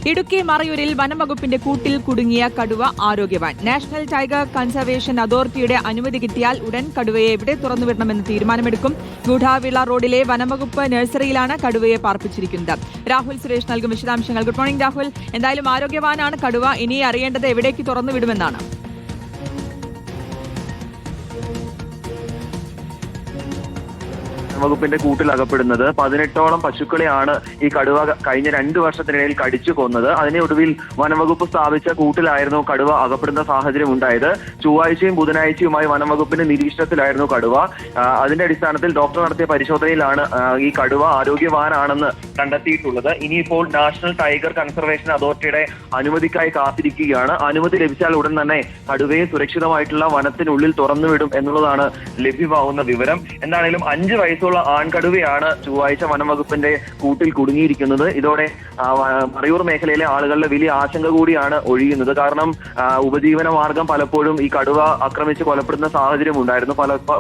ഇടുക്കി മറയൂരിൽ വനംവകുപ്പിന്റെ കൂട്ടിൽ കുടുങ്ങിയ കടുവ ആരോഗ്യവാൻ. നാഷണൽ ടൈഗർ കൺസർവേഷൻ അതോറിറ്റിയുടെ അനുമതി കിട്ടിയാൽ ഉടൻ കടുവയെ എവിടെ തുറന്നുവിടണമെന്ന് തീരുമാനമെടുക്കും. ഗൂഢാവിള റോഡിലെ വനംവകുപ്പ് നഴ്സറിയിലാണ് കടുവയെ പാർപ്പിച്ചിരിക്കുന്നത്. രാഹുൽ സുരേഷ് നൽകും വിശദാംശങ്ങൾ. Good morning Rahul. എന്തായാലും ആരോഗ്യവാനാണ് കടുവ. ഇനി അറിയേണ്ടത് എവിടേക്ക് തുറന്നുവിടുമെന്നാണ്. വകുപ്പിന്റെ കൂട്ടിൽ അകപ്പെടുന്നത് 18ഓളം പശുക്കളെയാണ് ഈ കടുവ കഴിഞ്ഞ 2 വർഷത്തിനിടയിൽ കടിച്ചു കൊന്നത്. അതിനെ ഒടുവിൽ വനംവകുപ്പ് സ്ഥാപിച്ച കൂട്ടിലായിരുന്നു കടുവ അകപ്പെടുന്ന സാഹചര്യം ഉണ്ടായത്. ചൊവ്വാഴ്ചയും ബുധനാഴ്ചയുമായി വനംവകുപ്പിന്റെ നിരീക്ഷണത്തിലായിരുന്നു കടുവ. അതിന്റെ അടിസ്ഥാനത്തിൽ ഡോക്ടർ നടത്തിയ പരിശോധനയിലാണ് ഈ കടുവ ആരോഗ്യവാനാണെന്ന് കണ്ടെത്തിയിട്ടുള്ളത്. ഇനിയിപ്പോൾ നാഷണൽ ടൈഗർ കൺസർവേഷൻ അതോറിറ്റിയുടെ അനുമതിക്കായി കാത്തിരിക്കുകയാണ്. അനുമതി ലഭിച്ചാൽ ഉടൻ തന്നെ കടുവയെ സുരക്ഷിതമായിട്ടുള്ള വനത്തിനുള്ളിൽ തുറന്നുവിടും എന്നുള്ളതാണ് ലഭ്യമാവുന്ന വിവരം. എന്താണെങ്കിലും 5 വയസ്സുള്ള ആൺകടുവയാണ് ചൊവ്വാഴ്ച വനംവകുപ്പിന്റെ കൂട്ടിൽ കുടുങ്ങിയിരിക്കുന്നത്. ഇതോടെ മറയൂർ മേഖലയിലെ ആളുകളുടെ വലിയ ആശങ്ക കൂടിയാണ് ഒഴിയുന്നത്. കാരണം ഉപജീവന മാർഗം പലപ്പോഴും ഈ കടുവ ആക്രമിച്ച് കൊലപ്പെടുന്ന സാഹചര്യം ഉണ്ടായിരുന്നു.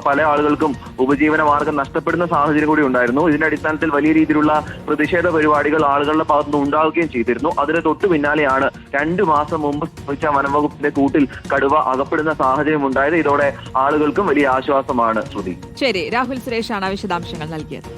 പല ആളുകൾക്കും ഉപജീവന മാർഗം നഷ്ടപ്പെടുന്ന സാഹചര്യം കൂടി ഉണ്ടായിരുന്നു. ഇതിന്റെ അടിസ്ഥാനത്തിൽ വലിയ രീതിയിലുള്ള പ്രതിഷേധ പരിപാടികൾ ആളുകളുടെ ഭാഗത്തുനിന്ന് ഉണ്ടാവുകയും ചെയ്തിരുന്നു. അതിന് തൊട്ടു പിന്നാലെയാണ് 2 മാസം മുമ്പ് സ്ഥാപിച്ച വനംവകുപ്പിന്റെ കൂട്ടിൽ കടുവ അകപ്പെടുന്ന സാഹചര്യം ഉണ്ടായത്. ഇതോടെ ആളുകൾക്കും വലിയ ആശ്വാസമാണ്. ശ്രുതി. ശരി, രാഹുൽ സുരേഷാണ് വിശദാംശങ്ങൾ നൽകിയത്.